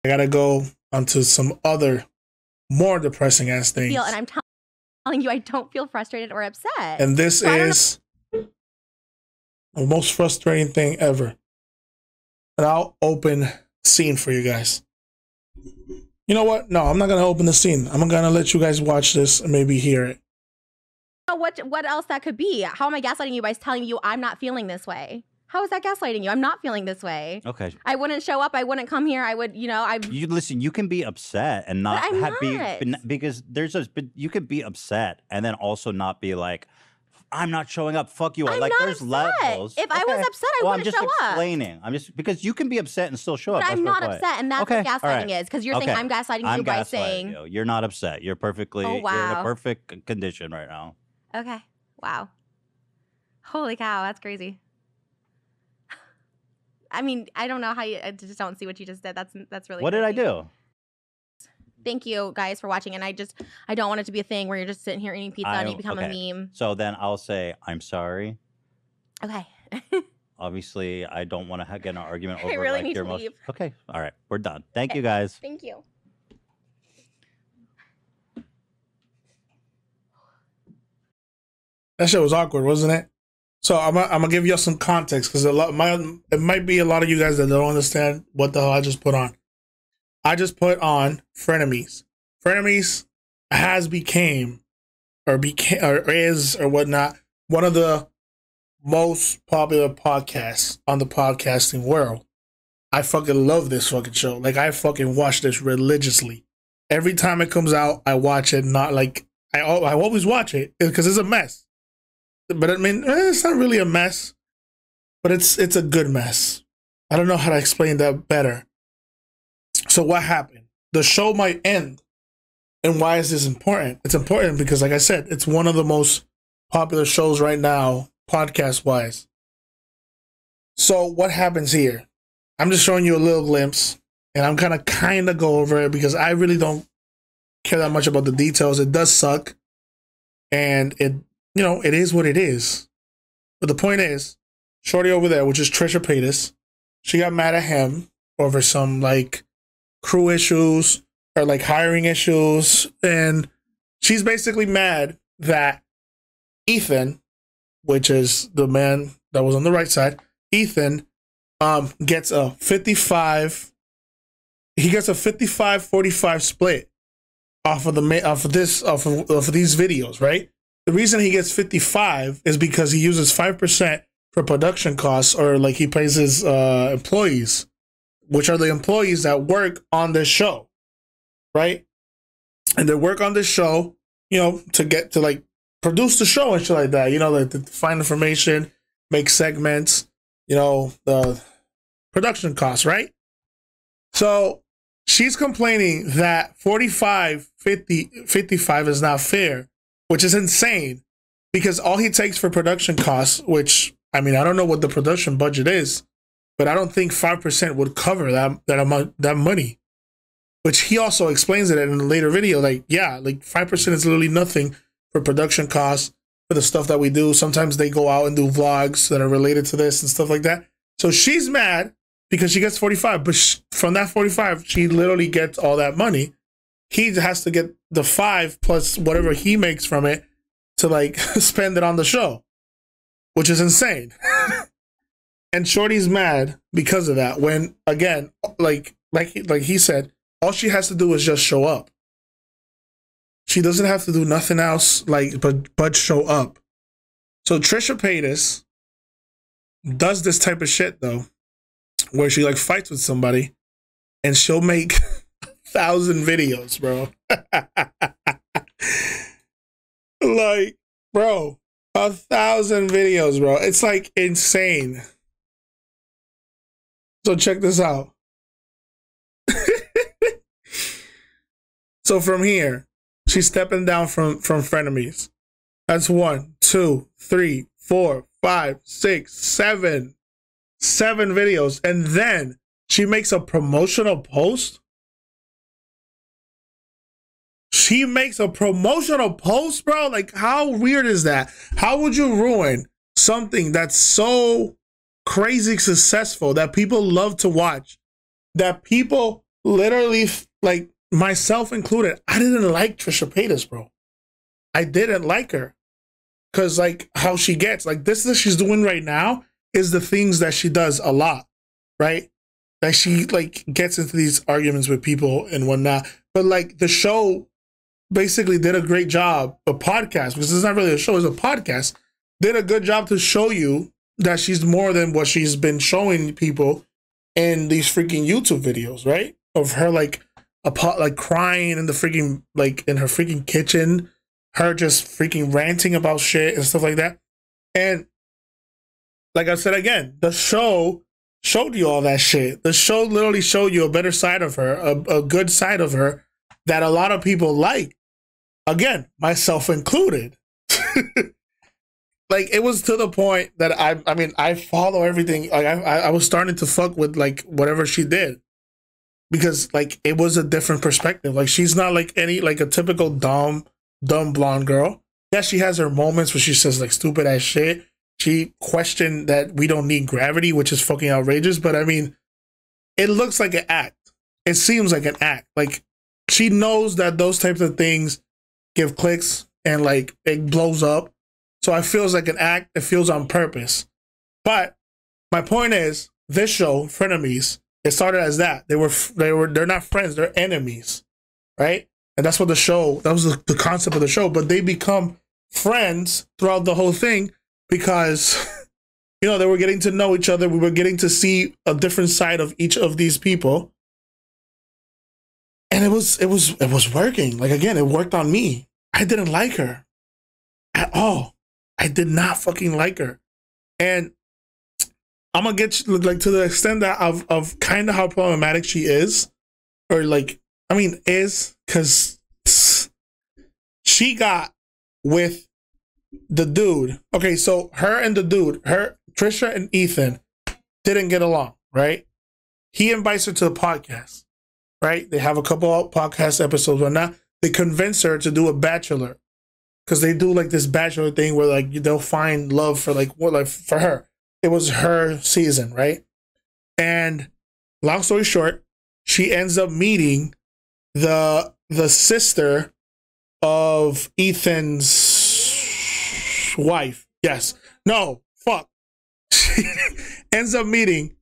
I gotta go onto some other more depressing ass things. And I'm telling you, I don't feel frustrated or upset. And this is the most frustrating thing ever. And I'll open scene for you guys. You know what? No, I'm not gonna open the scene. I'm gonna let you guys watch this and maybe hear it. What else that could be? How am I gaslighting you by telling you I'm not feeling this way? How is that gaslighting you? I'm not feeling this way. Okay. I wouldn't show up. I wouldn't come here. I would, You listen. You can be upset and not because you could be upset and then also not be like, I'm not showing up. Fuck you. I'm like not there's upset. levels. If I was upset, I wouldn't show up. I'm just explaining. Because you can be upset and still show up. But I'm not upset, and that's what gaslighting is. Because you're saying I'm gaslighting you by saying you're not upset. You're perfectly. Oh, wow. You're in a perfect condition right now. Okay. Wow. Holy cow, that's crazy. I mean, I don't know how I just don't see what you just did. That's really. What crazy. did I do? Thank you guys for watching, and I don't want it to be a thing where you're just sitting here eating pizza and you become a meme. So then I'll say I'm sorry. Okay. Obviously, I don't want to get in an argument over I really need to leave. Okay, all right, we're done. Thank you guys. Thank you. That shit was awkward, wasn't it? So I'm gonna give you some context because it might be a lot of you guys that don't understand what the hell I just put on. I just put on Frenemies. Frenemies has became or is or whatnot one of the most popular podcasts on the podcasting world. I fucking love this fucking show. Like I fucking watch this religiously. Every time it comes out, I watch it. Not like I always watch it because it's a mess. But I mean, it's not really a mess, but it's a good mess. I don't know how to explain that better. So what happened? The show might end. And why is this important? It's important because, like I said, it's one of the most popular shows right now, podcast-wise. So what happens here? I'm just showing you a little glimpse, and I'm gonna kind of go over it because I really don't care that much about the details. It does suck, and it is what it is. But the point is, shorty over there, which is Trisha Paytas, she got mad at him over some like crew issues or like hiring issues, and she's basically mad that Ethan, which is the man that was on the right side, Ethan gets a 55. He gets a 55-45 split off of these videos, right? The reason he gets 55 is because he uses 5% for production costs, or like he pays his employees, which are the employees that work on this show, right? And they work on this show, to get to like produce the show and shit like that, like to find information, make segments, the production costs, right? So she's complaining that 45, 50, 55 is not fair, which is insane because all he takes for production costs, which, I mean, I don't know what the production budget is, but I don't think 5% would cover that money, which he also explains it in a later video. Like, yeah, like 5% is literally nothing for production costs for the stuff that we do. Sometimes they go out and do vlogs that are related to this and stuff like that. So she's mad because she gets 45, but from that 45, she literally gets all that money. He has to get the 5 plus whatever he makes from it to like spend it on the show, which is insane. And Shorty's mad because of that. When again, like he said, all she has to do is just show up. She doesn't have to do nothing else but show up. So Trisha Paytas does this type of shit though, where she like fights with somebody and she'll make 1,000 videos, bro. Like, bro, 1,000 videos, bro. It's like insane. So check this out. So from here, she's stepping down from Frenemies. That's 1, 2, 3, 4, 5, 6, 7. 7 videos. And then she makes a promotional post. She makes a promotional post, bro. Like, how weird is that? How would you ruin something that's so crazy successful that people love to watch, that people literally, like myself included, I didn't like Trisha Paytas, bro. I didn't like her. Because, like, how she gets, like, this that she's doing right now is the things that she does a lot, right? That she, like, gets into these arguments with people and whatnot. But, like, the show basically did a great job, a podcast, because it's not really a show, it's a podcast, did a good job to show you that she's more than what she's been showing people in these freaking YouTube videos, right? Of her, like, crying in the freaking, like, in her freaking kitchen, her just freaking ranting about shit and stuff like that. And like I said again, the show showed you all that shit. The show literally showed you a better side of her, a good side of her that a lot of people like. Again, myself included. Like, it was to the point that I mean, I follow everything. Like, I was starting to fuck with, like, whatever she did. Because, like, it was a different perspective. Like, she's not like like a typical dumb blonde girl. Yeah, she has her moments where she says, like, stupid ass shit. She questioned that we don't need gravity, which is fucking outrageous. But I mean, it looks like an act. It seems like an act. Like, she knows that those types of things give clicks and, like, it blows up. So it feels like an act. It feels on purpose. But my point is, this show, Frenemies, it started as that. They're not friends. They're enemies, right? And that's what the show, that was the concept of the show. But they become friends throughout the whole thing because, you know, they were getting to know each other. We were getting to see a different side of each of these people. And it was working. Like, again, it worked on me. I didn't like her at all. I did not fucking like her. And I'm going to get, like, to the extent that of kind of how problematic she is, or, like, I mean, is, because she got with the dude. Okay, so her and the dude, Trisha and Ethan, didn't get along, right? He invites her to the podcast, right? They have a couple of podcast episodes or not. They convince her to do a bachelor, because they do, like, this bachelor thing where, like, they'll find love for, like, what, like, for her. It was her season, right? And long story short, she ends up meeting the sister of Ethan's wife. Yes. No, fuck. She ends up meeting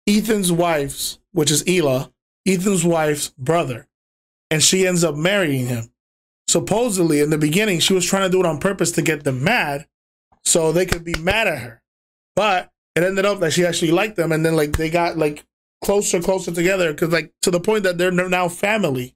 Ethan's wife's, which is Ela, Ethan's wife's brother. And she ends up marrying him. Supposedly, in the beginning, she was trying to do it on purpose to get them mad so they could be mad at her. But it ended up that she actually liked them, and then, like, they got, like, closer together, because, like, to the point that they're now family.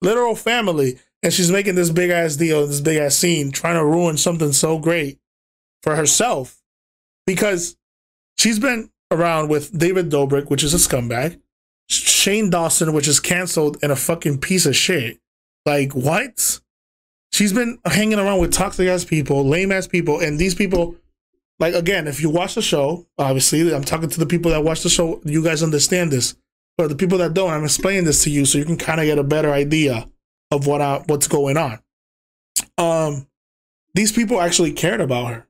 Literal family. And she's making this big ass deal, this big ass scene, trying to ruin something so great for herself, because she's been around with David Dobrik, which is a scumbag, Shane Dawson, which is canceled and a fucking piece of shit. Like, what? She's been hanging around with toxic ass people, lame ass people, and these people, like, again, if you watch the show, obviously, I'm talking to the people that watch the show, you guys understand this. But the people that don't, I'm explaining this to you so you can kind of get a better idea of what's going on. These people actually cared about her.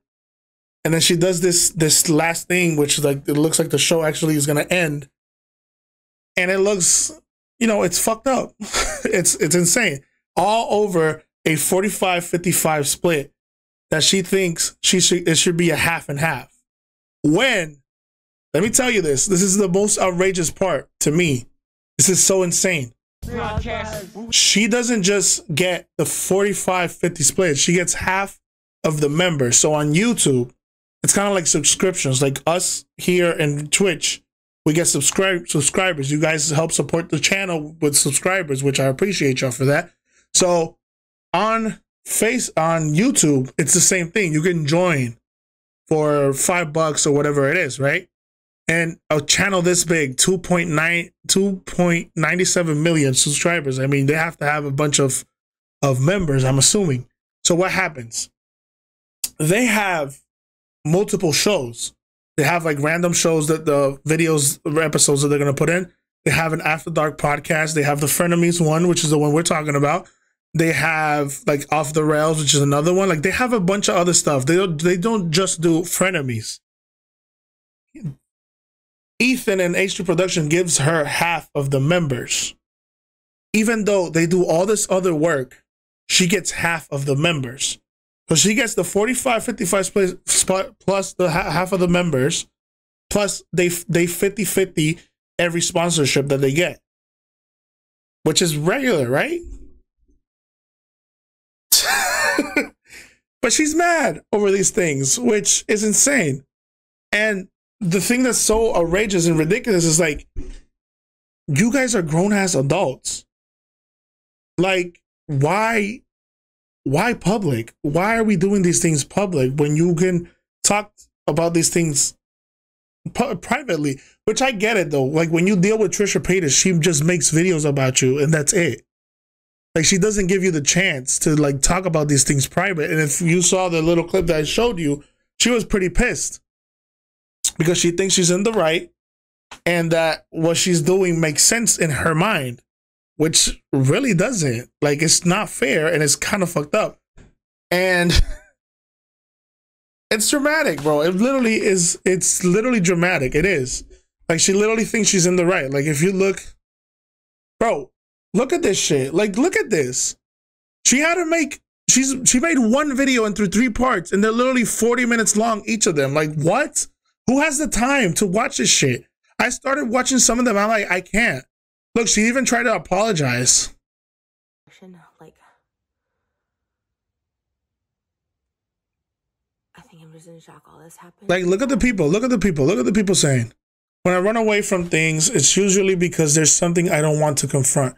And then she does this last thing, which, like, it looks like the show actually is going to end. And it looks, you know, it's fucked up. It's insane. All over a 45-55 split that she thinks it should be a half and half. When, let me tell you this is the most outrageous part to me. This is so insane. She doesn't just get the 45-50 split. She gets half of the members. So on YouTube, it's kind of like subscriptions. Like us here in Twitch, we get subscribers. You guys help support the channel with subscribers, which I appreciate y'all for that. So on YouTube, it's the same thing. You can join for $5 or whatever it is, right? And a channel this big, 2.97 million subscribers. I mean, they have to have a bunch of members, I'm assuming. So what happens? They have multiple shows. They have, like, random shows that the videos or episodes that they're going to put in. They have an After Dark podcast. They have the Frenemies one, which is the one we're talking about. They have, like, Off the Rails, which is another one. Like, they have a bunch of other stuff. They don't just do Frenemies. Ethan and H2 Production gives her half of the members. even though they do all this other work, she gets half of the members. So she gets the 45-55 split plus the half of the members, plus they 50-50 every sponsorship that they get, which is regular, right? But she's mad over these things, which is insane. And the thing that's so outrageous and ridiculous is like, you guys are grown-ass adults. Like, why public? Why are we doing these things public when you can talk about these things privately? Which I get it though. Like when you deal with Trisha Paytas, she just makes videos about you and that's it. Like she doesn't give you the chance to like talk about these things private. And if you saw the little clip that I showed you, she was pretty pissed because she thinks she's in the right and that what she's doing makes sense in her mind, which really doesn't. Like it's not fair and it's kind of fucked up. And it's dramatic, bro. It literally is. It's literally dramatic. It is. Like she literally thinks she's in the right. Like if you look, bro, look at this shit. Like look at this. She had to make, she made one video into 3 parts and they're literally 40 minutes long, each of them. Like what? Who has the time to watch this shit? I started watching some of them. I'm like, I can't. Look, she even tried to apologize. Like, I think I'm just in shock all this happened. Like, look at the people. Look at the people. Look at the people saying, when I run away from things, it's usually because there's something I don't want to confront.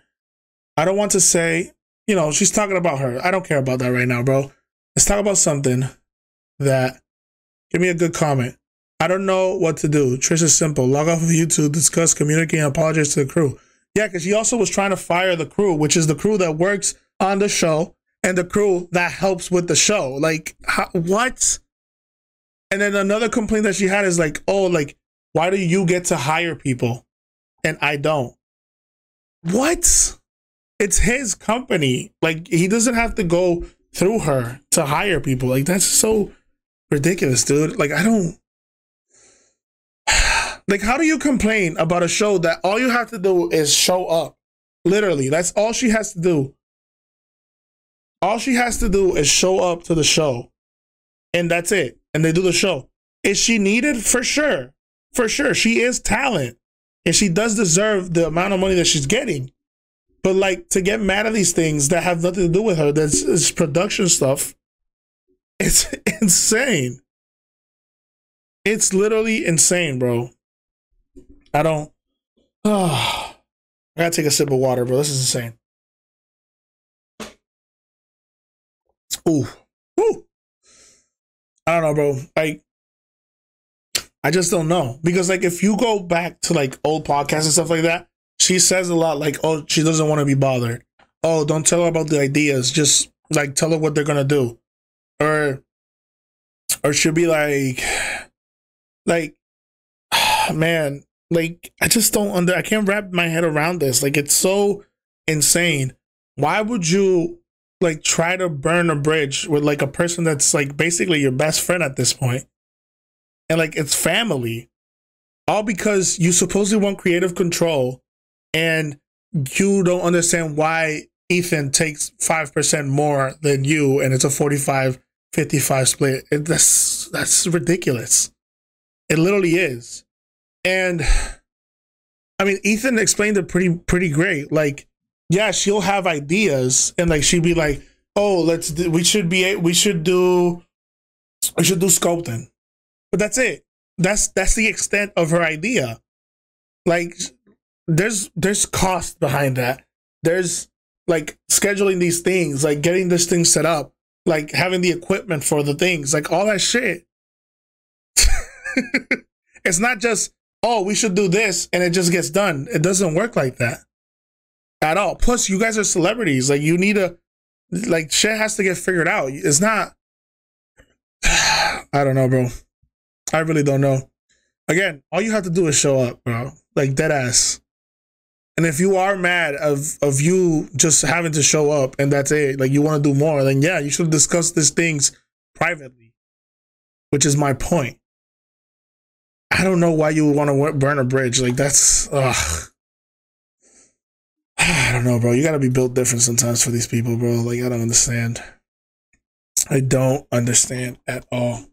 I don't want to say, you know, she's talking about her. I don't care about that right now, bro. Let's talk about something that, give me a good comment. I don't know what to do. Trisha's simple. Log off of YouTube, discuss, communicate, and apologize to the crew. Yeah, because she also was trying to fire the crew, which is the crew that works on the show and the crew that helps with the show. Like, what? And then another complaint that she had is like, oh, like, why do you get to hire people and I don't? What? It's his company. Like, he doesn't have to go through her to hire people. Like, that's so ridiculous, dude. Like, I don't... Like, how do you complain about a show that all you have to do is show up? Literally, that's all she has to do. All she has to do is show up to the show. And that's it. And they do the show. Is she needed? For sure. For sure. She is talent. And she does deserve the amount of money that she's getting. But, like, to get mad at these things that have nothing to do with her, that's production stuff, it's insane. It's literally insane, bro. I don't... Oh, I gotta take a sip of water, bro. This is insane. Ooh. Ooh. I don't know, bro. Like, I just don't know. Because, like, if you go back to, like, old podcasts and stuff like that, she says a lot, like, oh, she doesn't want to be bothered. Oh, don't tell her about the ideas. Just, like, tell her what they're gonna do. Or she'll be like, man... Like, I just don't I can't wrap my head around this. Like, it's so insane. Why would you, like, try to burn a bridge with, like, a person that's, like, basically your best friend at this point? And, like, it's family. All because you supposedly want creative control and you don't understand why Ethan takes 5% more than you and it's a 45-55 split. That's ridiculous. It literally is. And I mean, Ethan explained it pretty great. Like, yeah, she'll have ideas and like she'd be like, oh, we should do sculpting. But that's it. That's the extent of her idea. Like, there's cost behind that. There's like scheduling these things, like getting this thing set up, like having the equipment for the things, like all that shit. It's not just, oh, we should do this and it just gets done. It doesn't work like that at all. Plus, you guys are celebrities. Like, you need to, like, shit has to get figured out. It's not, I don't know, bro. I really don't know. Again, all you have to do is show up, bro. Like, dead ass. And if you are mad of you just having to show up and that's it, like you want to do more, then yeah, you should discuss these things privately, which is my point. I don't know why you would want to burn a bridge. Like, that's, ugh. I don't don't know, bro. You gotta be built different sometimes for these people, bro. Like, I don't understand. I don't understand at all.